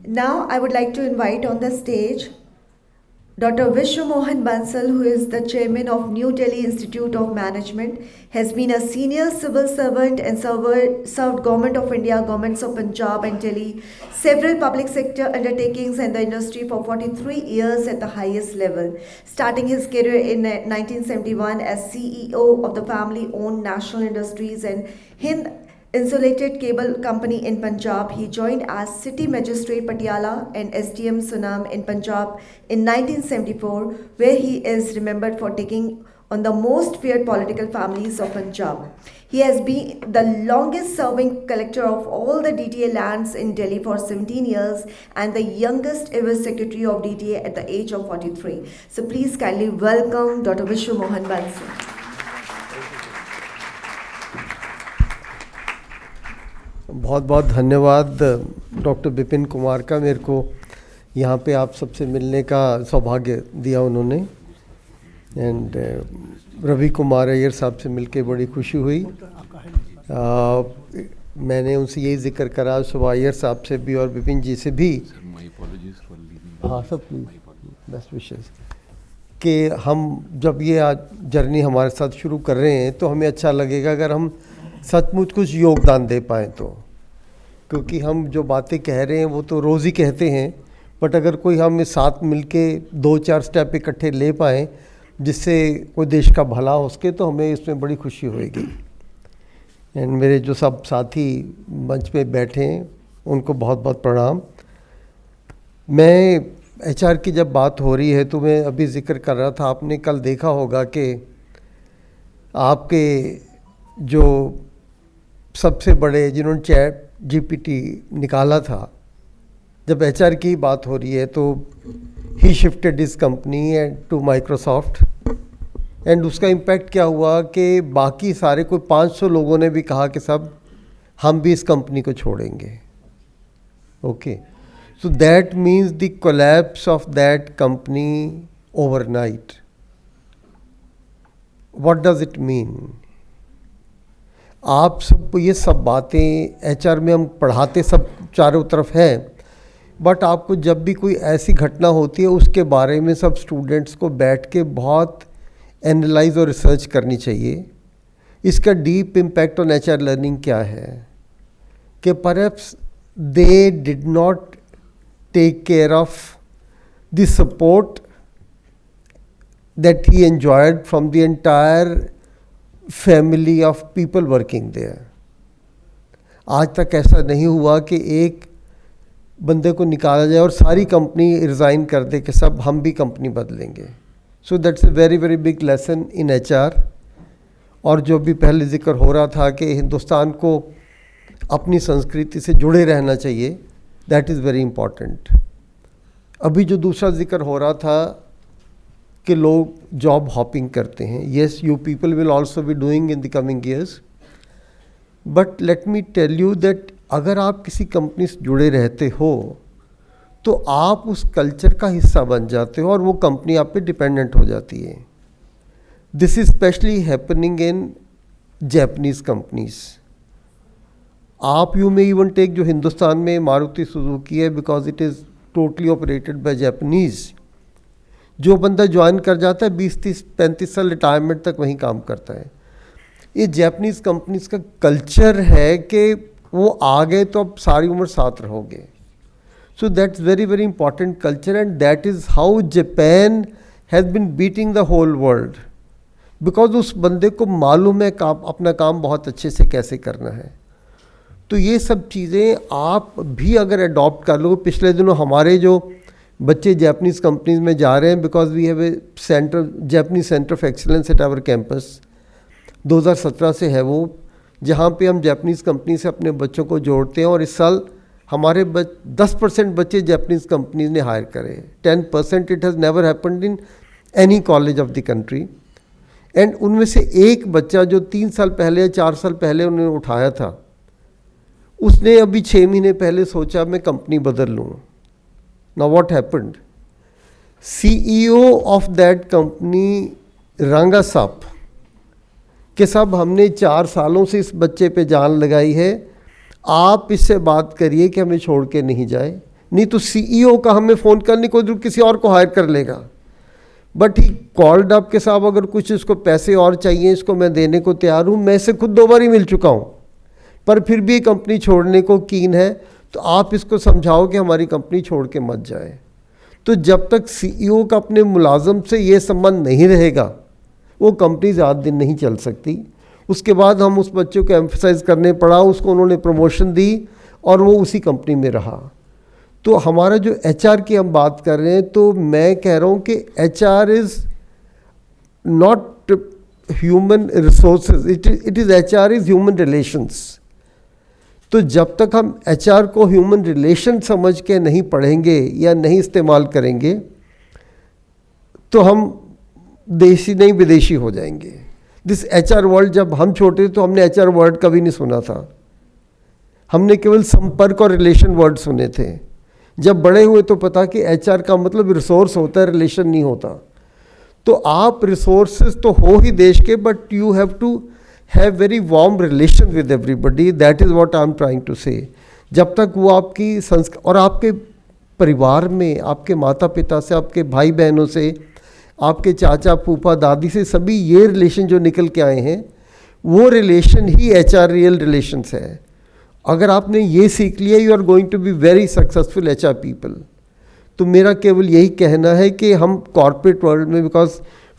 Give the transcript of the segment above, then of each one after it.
Now I would like to invite on the stage Dr. Vishnu Mohan Bansal, who is the chairman of New Delhi Institute of Management, has been a senior civil servant and served Government of India, governments of Punjab and Delhi, several public sector undertakings and the industry for 43 years at the highest level, starting his career in 1971 as CEO of the family-owned National Industries and Hind Insulated Cable Company in Punjab. He joined as City Magistrate Patiala and SDM Sunam in Punjab in 1974, where he is remembered for taking on the most feared political families of Punjab. He has been the longest serving collector of all the DTA lands in Delhi for 17 years and the youngest ever secretary of DTA at the age of 43. So please kindly welcome Dr. Vishnu Mohan Bansal. बहुत बहुत धन्यवाद doctor Vipin Kumar का, मेरे को यहाँ पे आप सबसे मिलने का सौभाग्य दिया उन्होंने। एंड रवि कुमार अय्यर साहब से मिलके बड़ी खुशी हुई। मैंने उनसे यही जिक्र करा, सुबह अय्यर साहब से भी और विपिन जी से भी, हाँ सब बेस्ट विशेस, कि हम जब ये आज जर्नी हमारे साथ शुरू कर रहे हैं तो हमें अच्छा लगेगा अगर हम सचमुच कुछ योगदान दे पाएँ तो, क्योंकि हम जो बातें कह रहे हैं वो तो रोज़ ही कहते हैं, बट अगर कोई हम साथ मिलके 2-4 स्टेप इकट्ठे ले पाएँ जिससे कोई देश का भला हो सके तो हमें इसमें बड़ी खुशी होएगी। एंड मेरे जो सब साथी मंच पे बैठे हैं उनको बहुत बहुत प्रणाम। मैं HR की जब बात हो रही है तो मैं अभी जिक्र कर रहा था, आपने कल देखा होगा कि आपके जो सबसे बड़े जिन्होंने चैट GPT निकाला था, जब HR की बात हो रही है तो ही shifted his company and to Microsoft. And उसका इम्पैक्ट क्या हुआ कि बाकी सारे कोई 500 लोगों ने भी कहा कि सब हम भी इस कंपनी को छोड़ेंगे। Okay, so that means the collapse of that company overnight. What does it mean? आप सबको ये सब बातें HR में हम पढ़ाते सब चारों तरफ हैं, बट आपको जब भी कोई ऐसी घटना होती है उसके बारे में सब स्टूडेंट्स को बैठ के बहुत एनालाइज और रिसर्च करनी चाहिए। इसका deep impact on HR learning क्या है कि perhaps they did not take care of the support that he enjoyed from the entire family of people working there. आज तक ऐसा नहीं हुआ कि एक बंदे को निकाला जाए और सारी कंपनी रिज़ाइन कर दे कि सब हम भी कंपनी बदलेंगे। So that's a very very big lesson in HR। और जो भी पहले जिक्र हो रहा था कि हिंदुस्तान को अपनी संस्कृति से जुड़े रहना चाहिए, दैट इज़ वेरी इम्पॉर्टेंट। अभी जो दूसरा जिक्र हो रहा था कि लोग जॉब हॉपिंग करते हैं, yes you people will also be doing in the coming years, but let me tell you that अगर आप किसी कंपनी से जुड़े रहते हो तो आप उस कल्चर का हिस्सा बन जाते हो और वो कंपनी आप पे डिपेंडेंट हो जाती है। This is specially happening in Japanese companies. आप यू में इवन टेक जो हिंदुस्तान में मारुति सुजुकी है, because it is totally operated by Japanese. जो बंदा ज्वाइन कर जाता है 20-30-35 साल रिटायरमेंट तक वहीं काम करता है। ये जापानीज कंपनीज का कल्चर है कि वो आ गए तो अब सारी उम्र साथ रहोगे। So that's very very important culture and that is how Japan has been beating the whole world, because उस बंदे को मालूम है अपना काम बहुत अच्छे से कैसे करना है। तो ये सब चीज़ें आप भी अगर अडॉप्ट कर लो। पिछले दिनों हमारे जो बच्चे जापानीज़ कंपनीज में जा रहे हैं, because we have a centre, Japanese centre of excellence at our campus, 2017 से है वो, जहाँ पे हम जापानीज़ कंपनी से अपने बच्चों को जोड़ते हैं। और इस साल हमारे 10% बच्चे जापानीज़ कंपनीज ने हायर करे, 10%। It has never happened in any college of the country. And उनमें से एक बच्चा जो 3 साल पहले या 4 साल पहले उन्होंने उठाया था, उसने अभी 6 महीने पहले सोचा मैं कंपनी बदल लूँ। Now what happened? CEO of that company रंगा साहब कि साहब हमने 4 सालों से इस बच्चे पे जान लगाई है, आप इससे बात करिए कि हमें छोड़ के नहीं जाए, नहीं तो CEO का हमें फ़ोन करने को जरूर किसी और को हायर कर लेगा, बट ही कॉल्ड अप के साहब अगर कुछ इसको पैसे और चाहिए, इसको मैं देने को तैयार हूँ। मैं इससे खुद 2 बार ही मिल चुका हूँ, पर फिर भी कंपनी छोड़ने को कीन है, तो आप इसको समझाओ कि हमारी कंपनी छोड़ के मत जाए। तो जब तक CEO का अपने मुलाजम से ये संबंध नहीं रहेगा, वो कंपनी ज़्यादा दिन नहीं चल सकती। उसके बाद हम उस बच्चे को एम्फसाइज करने पड़ा, उसको उन्होंने प्रमोशन दी और वो उसी कंपनी में रहा। तो हमारा जो HR की हम बात कर रहे हैं, तो मैं कह रहा हूँ कि HR is not human resources, it is HR is human relations. तो जब तक हम HR को ह्यूमन रिलेशन समझ के नहीं पढ़ेंगे या नहीं इस्तेमाल करेंगे, तो हम देशी नहीं विदेशी हो जाएंगे। दिस HR वर्ल्ड, जब हम छोटे तो हमने HR वर्ड कभी नहीं सुना था, हमने केवल संपर्क और रिलेशन वर्ड सुने थे। जब बड़े हुए तो पता कि HR का मतलब रिसोर्स होता है, रिलेशन नहीं होता। तो आप रिसोर्सेज तो हो ही देश के, but you have to have very warm relation with everybody, that is what I am trying to say. जब तक वो आपकी और आपके परिवार में, आपके माता पिता से, आपके भाई बहनों से, आपके चाचा फूफा दादी से, सभी ये रिलेशन जो निकल के आए हैं, वो रिलेशन ही HR रियल रिलेशंस है। अगर आपने ये सीख लिया, you are going to be very successful HR people. तो मेरा केवल यही कहना है कि हम कॉर्पोरेट वर्ल्ड में, बिकॉज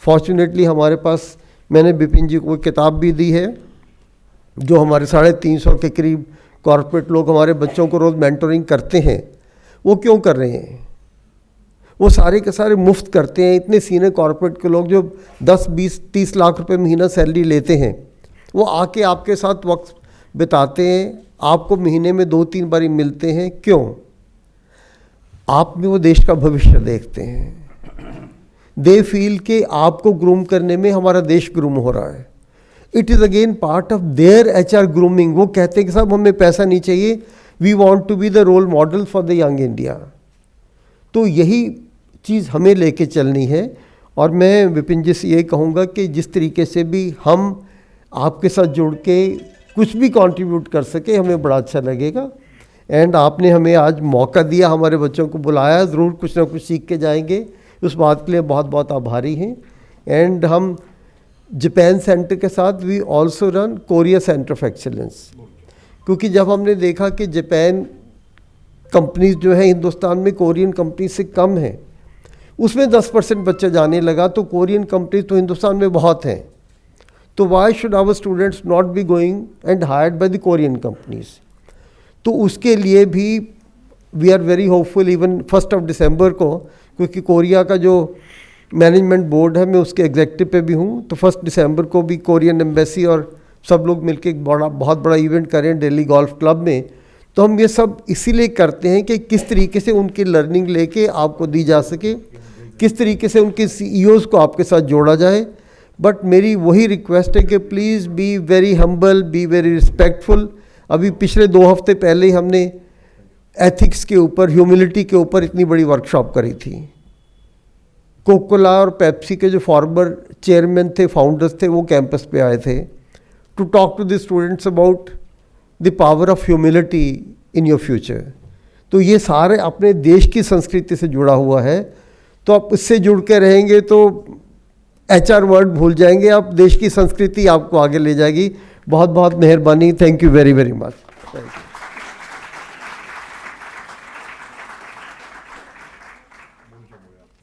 फॉर्चुनेटली हमारे पास, मैंने बिपिन जी को किताब भी दी है, जो हमारे 350 के करीब कॉर्पोरेट लोग हमारे बच्चों को रोज़ मेंटोरिंग करते हैं। वो क्यों कर रहे हैं? वो सारे के सारे मुफ्त करते हैं। इतने सीनियर कॉर्पोरेट के लोग जो 10, 20, 30 लाख रुपए महीना सैलरी लेते हैं, वो आके आपके साथ वक्त बिताते हैं, आपको महीने में 2-3 बार मिलते हैं। क्यों? आप में वो देश का भविष्य देखते हैं। दे फील कि आपको ग्रूम करने में हमारा देश ग्रूम हो रहा है। It is again part of their HR grooming. वो कहते हैं कि साहब हमें पैसा नहीं चाहिए, we want to be the role model for the young India. तो यही चीज़ हमें लेके चलनी है। और मैं विपिन जी से ये कहूँगा कि जिस तरीके से भी हम आपके साथ जुड़ के कुछ भी कंट्रीब्यूट कर सके, हमें बड़ा अच्छा लगेगा। एंड आपने हमें आज मौका दिया, हमारे बच्चों को बुलाया, ज़रूर कुछ ना कुछ सीख के जाएंगे। उस बात के लिए बहुत बहुत आभारी हैं। एंड हम जापान सेंटर के साथ we also run Korea centre of excellence, क्योंकि जब हमने देखा कि जापान कंपनीज जो है हिंदुस्तान में कोरियन कंपनी से कम है, उसमें 10% बच्चा जाने लगा, तो कोरियन कंपनीज तो हिंदुस्तान में बहुत हैं, तो why should our students not be going and hired by the Korean companies. तो उसके लिए भी we are very hopeful, even 1 दिसंबर को, क्योंकि कोरिया का जो मैनेजमेंट बोर्ड है, मैं उसके एग्जेक्टिव पे भी हूँ, तो 1 दिसंबर को भी कोरियन एम्बेसी और सब लोग मिलकर एक बहुत बड़ा इवेंट करें दिल्ली गोल्फ क्लब में। तो हम ये सब इसीलिए करते हैं कि किस तरीके से उनकी लर्निंग लेके आपको दी जा सके, किस तरीके से उनके CEOs को आपके साथ जोड़ा जाए। बट मेरी वही रिक्वेस्ट है कि please be very humble, be very respectful. अभी पिछले 2 हफ्ते पहले ही हमने एथिक्स के ऊपर, ह्यूमिलिटी के ऊपर इतनी बड़ी वर्कशॉप करी थी। कोकोला और पेप्सी के जो फॉर्मर चेयरमैन थे, फाउंडर्स थे, वो कैंपस पे आए थे to talk to the students about the power of humility in your future. तो ये सारे अपने देश की संस्कृति से जुड़ा हुआ है। तो आप इससे जुड़ के रहेंगे तो HR वर्ड भूल जाएंगे आप, देश की संस्कृति आपको आगे ले जाएगी। बहुत बहुत मेहरबानी। Thank you very very much. Thank you.